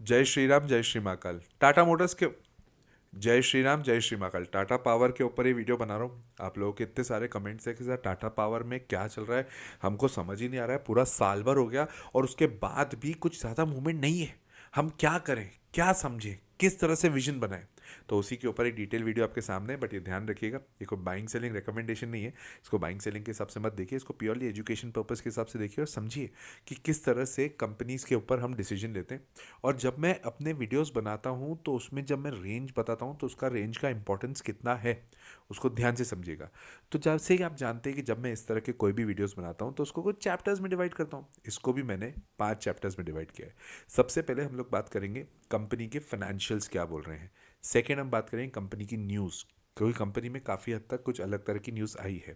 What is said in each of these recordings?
जय श्री राम, जय श्री महाकाल। टाटा मोटर्स के जय श्री राम, जय श्री महाकाल। टाटा पावर के ऊपर ये वीडियो बना रहा हूँ। आप लोगों के इतने सारे कमेंट्स है कि सर टाटा पावर में क्या चल रहा है, हमको समझ ही नहीं आ रहा है। पूरा साल भर हो गया और उसके बाद भी कुछ ज़्यादा मूवमेंट नहीं है। हम क्या करें, क्या समझें, किस तरह से विजन बनाएं। तो उसी के ऊपर एक डिटेल वीडियो आपके सामने है। बट ये ध्यान रखिएगा, ये कोई बाइंग सेलिंग रिकमेंडेशन नहीं है। इसको बाइंग सेलिंग के हिसाब से मत देखिए, इसको प्योरली एजुकेशन पर्पस के हिसाब से देखिए और समझिए कि किस तरह से कंपनीज के ऊपर हम डिसीजन लेते हैं। और जब मैं अपने वीडियोस बनाता हूँ तो उसमें जब मैं रेंज बताता हूँ तो उसका रेंज का इंपॉर्टेंस कितना है उसको ध्यान से समझिएगा। तो जब से ही आप जानते हैं कि जब मैं इस तरह के कोई भी वीडियोस बनाता हूँ तो उसको कुछ चैप्टर्स में डिवाइड करता हूँ। इसको भी मैंने 5 चैप्टर्स में डिवाइड किया है। सबसे पहले हम लोग बात करेंगे कंपनी के फाइनेंशियल्स क्या बोल रहे हैं। सेकेंड हम बात करेंगे कंपनी की न्यूज़, क्योंकि कंपनी में काफ़ी हद तक कुछ अलग तरह की न्यूज़ आई है।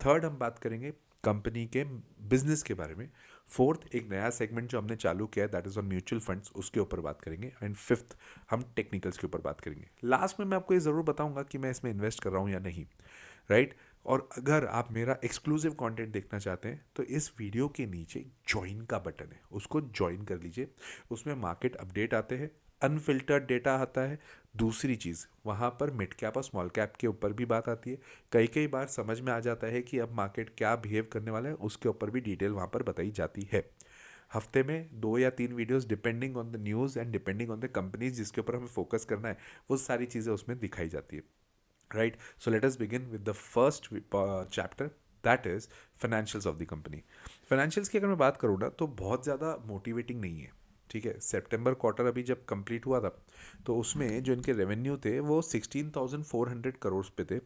थर्ड हम बात करेंगे कंपनी के बिजनेस के बारे में। फोर्थ एक नया सेगमेंट जो हमने चालू किया है that is on mutual funds, उसके ऊपर बात करेंगे। एंड फिफ्थ हम टेक्निकल्स के ऊपर बात करेंगे। लास्ट में मैं आपको ये ज़रूर बताऊंगा कि मैं इसमें इन्वेस्ट कर रहा हूँ या नहीं, राइट। और अगर आप मेरा एक्सक्लूसिव कंटेंट देखना चाहते हैं तो इस वीडियो के नीचे ज्वाइन का बटन है, उसको ज्वाइन कर लीजिए। उसमें मार्केट अपडेट आते हैं, अनफिल्टर्ड डेटा आता है। दूसरी चीज़ वहाँ पर मिड कैप और स्मॉल कैप के ऊपर भी बात आती है। कई कई बार समझ में आ जाता है कि अब मार्केट क्या बिहेव करने वाला है, उसके ऊपर भी डिटेल वहाँ पर बताई जाती है। हफ्ते में 2 या 3 videos depending on the news and depending on the companies जिसके ऊपर हमें फोकस करना है, वो सारी चीज़ें उसमें दिखाई जाती है, right. So let us begin with the first chapter, that is financials of the company. Financials की अगर मैं बात करूँ ना तो बहुत ज़्यादा मोटिवेटिंग नहीं है, ठीक है। सितंबर क्वार्टर अभी जब कंप्लीट हुआ था तो उसमें जो इनके रेवेन्यू थे वो 16,400 करोड़ पे थे।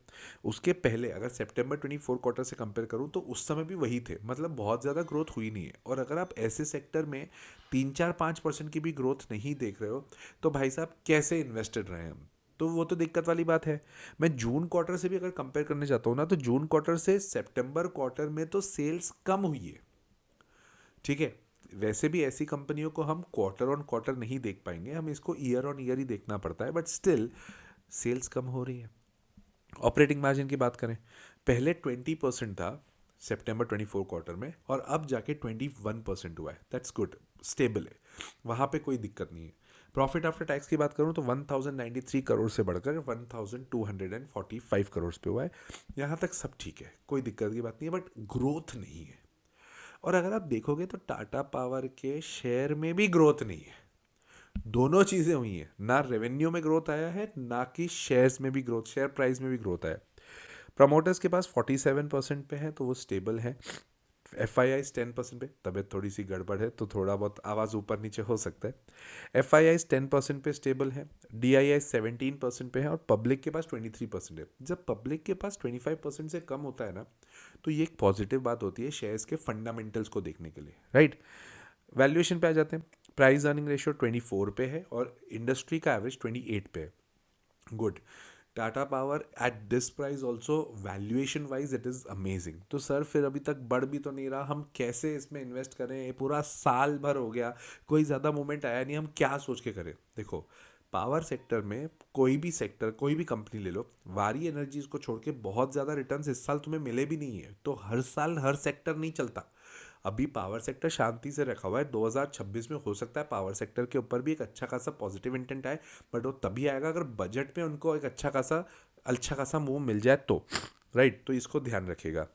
उसके पहले अगर सितंबर 24 क्वार्टर से कंपेयर करूँ तो उस समय भी वही थे, मतलब बहुत ज़्यादा ग्रोथ हुई नहीं है। और अगर आप ऐसे सेक्टर में 3-4-5% की भी ग्रोथ नहीं देख रहे हो तो भाई साहब कैसे इन्वेस्टेड रहे हम। तो वो तो दिक्कत वाली बात है। मैं जून क्वार्टर से भी अगर कंपेयर करने जाता हूँ ना तो जून क्वार्टर से सितंबर क्वार्टर में तो सेल्स कम हुई है, ठीक है। वैसे भी ऐसी कंपनियों को हम क्वार्टर ऑन क्वार्टर नहीं देख पाएंगे, हम इसको ईयर ऑन ईयर ही देखना पड़ता है, बट स्टिल सेल्स कम हो रही है। ऑपरेटिंग मार्जिन की बात करें, पहले 20% था सितंबर 24 क्वार्टर में और अब जाके 21% हुआ है। दैट्स गुड, स्टेबल है, वहाँ पे कोई दिक्कत नहीं है। प्रॉफिट आफ्टर टैक्स की बात करूँ तो 1093 करोड़ से बढ़कर 1245 करोड़ पे हुआ है। यहाँ तक सब ठीक है, कोई दिक्कत की बात नहीं है, बट ग्रोथ नहीं है। और अगर आप देखोगे तो टाटा पावर के शेयर में भी ग्रोथ नहीं है। दोनों चीज़ें हुई हैं, ना रेवेन्यू में ग्रोथ आया है ना कि शेयर्स में भी ग्रोथ, शेयर प्राइस में भी ग्रोथ आया। प्रमोटर्स के पास 47% पे है तो वो स्टेबल है। एफ आई आई 10% पे, तबीयत थोड़ी सी गड़बड़ है तो थोड़ा बहुत आवाज़ ऊपर नीचे हो सकता है। एफ आई आई 10% पे स्टेबल है। डी आई आई 17% पे है और पब्लिक के पास 23% है। जब पब्लिक के पास 25% से कम होता है ना तो ये एक पॉजिटिव बात होती है शेयर्स के फंडामेंटल्स को देखने के लिए, राइट। वैल्यूएशन पे आ जाते हैं। प्राइस अर्निंग रेशियो 24 पे है और इंडस्ट्री का एवरेज 28 पे है। Good. Tata power at this price also valuation wise it is amazing. तो सर फिर अभी तक बढ़ भी तो नहीं रहा, हम कैसे इसमें इन्वेस्ट करें, ये पूरा साल भर हो गया, कोई ज़्यादा मूवमेंट आया नहीं, हम क्या सोच के करें। देखो, पावर सेक्टर में कोई भी सेक्टर, कोई भी कंपनी ले लो, वारी एनर्जीज को छोड़ के बहुत ज़्यादा रिटर्न्स इस साल तुम्हें मिले भी नहीं है। तो हर साल हर सेक्टर नहीं चलता। अभी पावर सेक्टर शांति से रखा हुआ है, 2026 में हो सकता है पावर सेक्टर के ऊपर भी एक अच्छा खासा पॉजिटिव इंटेंट आए, बट वो तभी आएगा अगर बजट में उनको एक अच्छा खासा मूव मिल जाए तो, राइट। तो इसको ध्यान रखिएगा।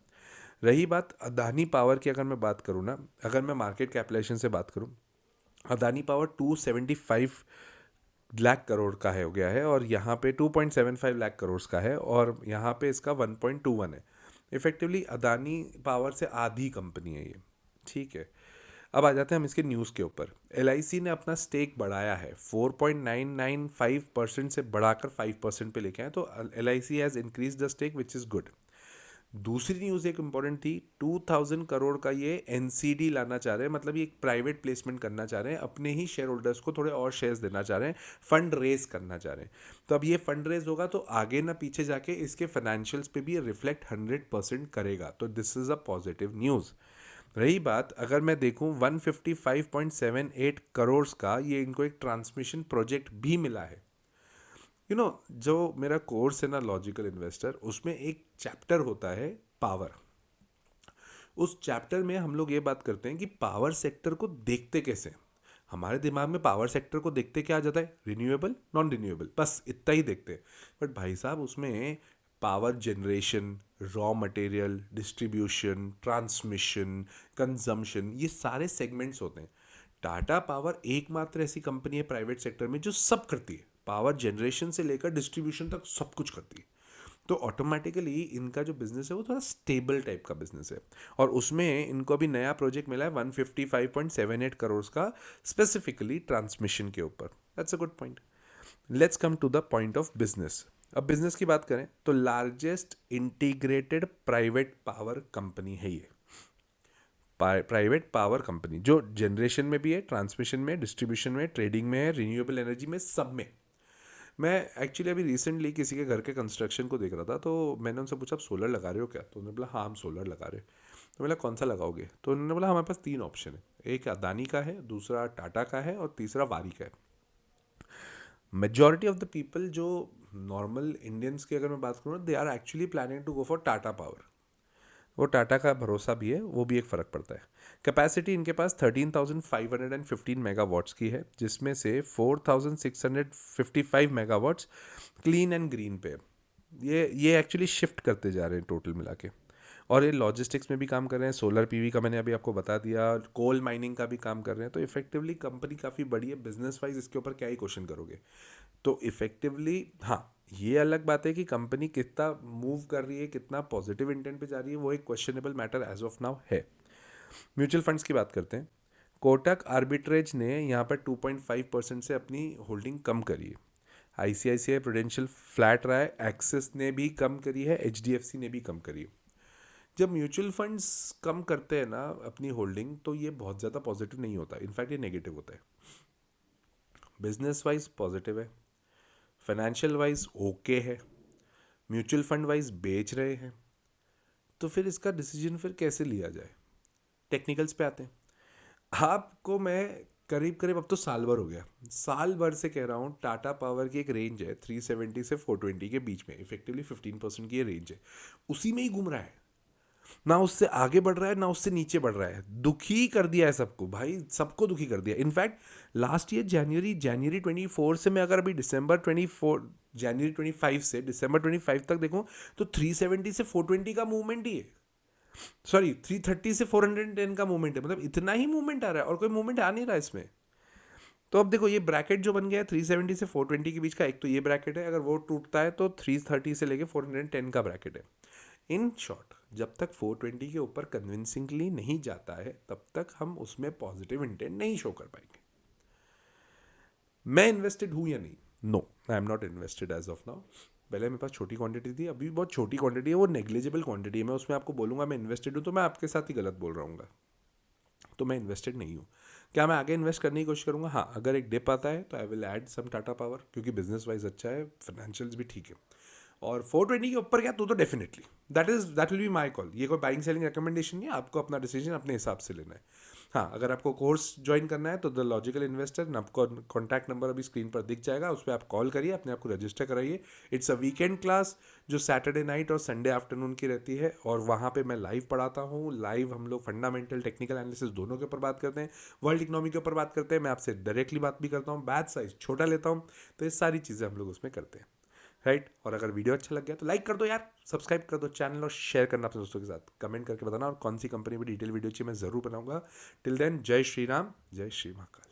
रही बात अदानी पावर की, अगर मैं बात करूँ ना, अगर मैं मार्केट कैपिटलाइजेशन से बात करूँ, अदानी पावर 275 लाख करोड़ का है, हो गया है, और यहाँ पे 2.75 लाख करोड़ का है और यहाँ पे इसका 1.21 है। इफेक्टिवली अदानी पावर से आधी कंपनी है ये, ठीक है। अब आ जाते हैं हम इसके न्यूज़ के ऊपर। एल ने अपना स्टेक बढ़ाया है 4.995% से बढ़ाकर 5% पे लेके आए, तो L I C has increase the stake which is good. दूसरी न्यूज़ एक इंपॉर्टेंट थी, 2000 करोड़ का ये एनसीडी लाना चाह रहे हैं, मतलब ये एक प्राइवेट प्लेसमेंट करना चाह रहे हैं, अपने ही शेयर होल्डर्स को थोड़े और शेयर्स देना चाह रहे हैं, फंड रेज करना चाह रहे हैं। तो अब ये फंड रेज होगा तो आगे ना पीछे जाके इसके फाइनेंशियल्स पे भी रिफ्लेक्ट 100% करेगा, तो this is a positive news. रही बात, अगर मैं देखूं 155.78 करोड़ का ये इनको एक ट्रांसमिशन प्रोजेक्ट भी मिला है। जो मेरा कोर्स है ना लॉजिकल इन्वेस्टर, उसमें एक चैप्टर होता है पावर। उस चैप्टर में हम लोग ये बात करते हैं कि पावर सेक्टर को देखते कैसे हैं। हमारे दिमाग में पावर सेक्टर को देखते क्या आ जाता है, रिन्यूएबल, नॉन रिन्यूएबल, बस इतना ही देखते हैं। बट भाई साहब उसमें power generation, raw material, distribution, transmission, consumption, ये सारे सेगमेंट्स होते हैं। टाटा पावर एकमात्र ऐसी कंपनी है प्राइवेट सेक्टर में जो सब करती है, पावर जनरेशन से लेकर डिस्ट्रीब्यूशन तक सब कुछ करती है। तो ऑटोमेटिकली इनका जो बिजनेस है वो थोड़ा स्टेबल टाइप का बिजनेस है। और उसमें इनको अभी नया प्रोजेक्ट मिला है 155.78 करोड़ का, स्पेसिफिकली ट्रांसमिशन के ऊपर। That's a good point. Let's come to the point of business. अब बिजनेस की बात करें तो largest integrated private power company है ये। प्राइवेट पावर कंपनी जो जनरेशन में भी है, ट्रांसमिशन में, डिस्ट्रीब्यूशन में, ट्रेडिंग में है, रिन्यूएबल एनर्जी में, सब में। मैं एक्चुअली अभी रिसेंटली किसी के घर के कंस्ट्रक्शन को देख रहा था, तो मैंने उनसे पूछा आप सोलर लगा रहे हो क्या? तो उन्होंने बोला हाँ हम सोलर लगा रहे हैं। तो मैंने कौन सा लगाओगे? तो उन्होंने बोला हमारे पास 3 ऑप्शन है, एक अदानी का है, दूसरा टाटा का है और तीसरा वारी का है। मेजॉरिटी ऑफ द पीपल जो नॉर्मल इंडियंस की अगर मैं बात करूँ, they are actually planning to go for Tata power. वो टाटा का भरोसा भी है, वो भी एक फ़र्क पड़ता है। कैपेसिटी इनके पास 13,515 मेगावाट्स की है, जिसमें से 4,655 मेगावाट्स क्लीन एंड ग्रीन पे है। ये एक्चुअली शिफ्ट करते जा रहे हैं टोटल मिला के। और ये लॉजिस्टिक्स में भी काम कर रहे हैं, सोलर पीवी का मैंने अभी आपको बता दिया, कोल माइनिंग का भी काम कर रहे हैं। तो इफेक्टिवली कंपनी काफ़ी बड़ी है। बिजनेस वाइज इसके ऊपर क्या ही क्वेश्चन करोगे। तो इफेक्टिवली हाँ, ये अलग बात है कि कंपनी कितना मूव कर रही है, कितना पॉजिटिव इंटेंट पे जा रही है, वो एक questionable matter as of now है। म्यूचुअल फंड्स की बात करते हैं। कोटक आर्बिट्रेज ने यहाँ पर 2.5% से अपनी होल्डिंग कम करी है। आईसीआईसीआई प्रूडेंशियल फ्लैट रहा है, एक्सिस ने भी कम करी है, एचडीएफसी ने भी कम करी है। जब म्यूचुअल फंड्स कम करते हैं ना अपनी होल्डिंग, तो ये बहुत ज़्यादा पॉजिटिव नहीं होता, इनफैक्ट ये नेगेटिव होता है। बिजनेस वाइज पॉजिटिव है, फाइनेंशियल वाइज ओके है, म्यूचुअल फंड वाइज बेच रहे हैं। तो फिर इसका डिसीजन फिर कैसे लिया जाए? टेक्निकल्स पे आते हैं। आपको मैं करीब करीब, अब तो साल भर हो गया, साल भर से कह रहा हूँ टाटा पावर की एक रेंज है 370 से 420 के बीच में, इफेक्टिवली 15% की ये रेंज है, उसी में ही घूम रहा है। ना उससे आगे बढ़ रहा है ना उससे नीचे बढ़ रहा है। दुखी कर दिया है सबको भाई, सबको दुखी कर दिया। इनफैक्ट लास्ट ईयर जनवरी 24 से मैं अगर अभी जनवरी 25 से दिसंबर 25 तक देखूं, तो 370 से 420 का मूवमेंट ही है। सॉरी, 330 से 410 का मूवमेंट है। मतलब इतना ही मूवमेंट आ रहा है और कोई मूवमेंट आ नहीं रहा इसमें। तो अब देखो ये ब्रैकेट जो बन गया है 370 से 420 के बीच का, एक तो ये ब्रैकेट है, अगर वो टूटता है तो 330 से लेके 410 का ब्रैकेट है। इन शॉर्ट, जब तक 420 के ऊपर कन्विंसिंगली नहीं जाता है तब तक हम उसमें पॉजिटिव इंटेंट नहीं शो कर पाएंगे। मैं इन्वेस्टेड हूं या नहीं? No, I am not invested as of now. पहले मेरे पास छोटी क्वांटिटी थी, अभी बहुत छोटी क्वांटिटी है, वो नेग्लिजिबल क्वांटिटी है। मैं उसमें आपको बोलूंगा मैं इन्वेस्टेड हूँ तो मैं आपके साथ ही गलत बोल रहा हूँ। तो मैं इन्वेस्टेड नहीं हूँ। क्या मैं आगे इन्वेस्ट करने की कोशिश करूँगा? हाँ, अगर एक डिप आता है तो I will add some Tata power, क्योंकि बिजनेस वाइज अच्छा है, फाइनेंशियल्स भी ठीक है। और 420 के ऊपर क्या, तो definitely that will be my call. ये कोई बाइंग सेलिंग रिकमेंडेशन नहीं है, आपको अपना डिसीजन अपने हिसाब से लेना है। हाँ, अगर आपको कोर्स ज्वाइन करना है तो द लॉजिकल इन्वेस्टर, आपको कॉन्टैक्ट नंबर अभी स्क्रीन पर दिख जाएगा, उस पर आप कॉल करिए, अपने आप को रजिस्टर कराइए। इट्स अ वीकेंड क्लास जो सैटरडे नाइट और संडे आफ्टरनून की रहती है, और वहाँ पे मैं लाइव पढ़ाता हूँ। लाइव हम लोग फंडामेंटल, टेक्निकल एनालिसिस दोनों के ऊपर बात करते हैं, वर्ल्ड इकोनॉमी के ऊपर बात करते हैं, मैं आपसे डायरेक्टली बात भी करता हूँ, बैच साइज छोटा लेता हूँ। तो ये सारी चीज़ें हम लोग उसमें करते हैं, राइट। और अगर वीडियो अच्छा लग गया तो लाइक कर दो यार, सब्सक्राइब कर दो चैनल, और शेयर करना अपने दोस्तों के साथ। कमेंट करके बताना और कौन सी कंपनी में डिटेल वीडियो चाहिए, मैं ज़रूर बनाऊंगा। टिल देन, जय श्री राम, जय श्री महाकाल।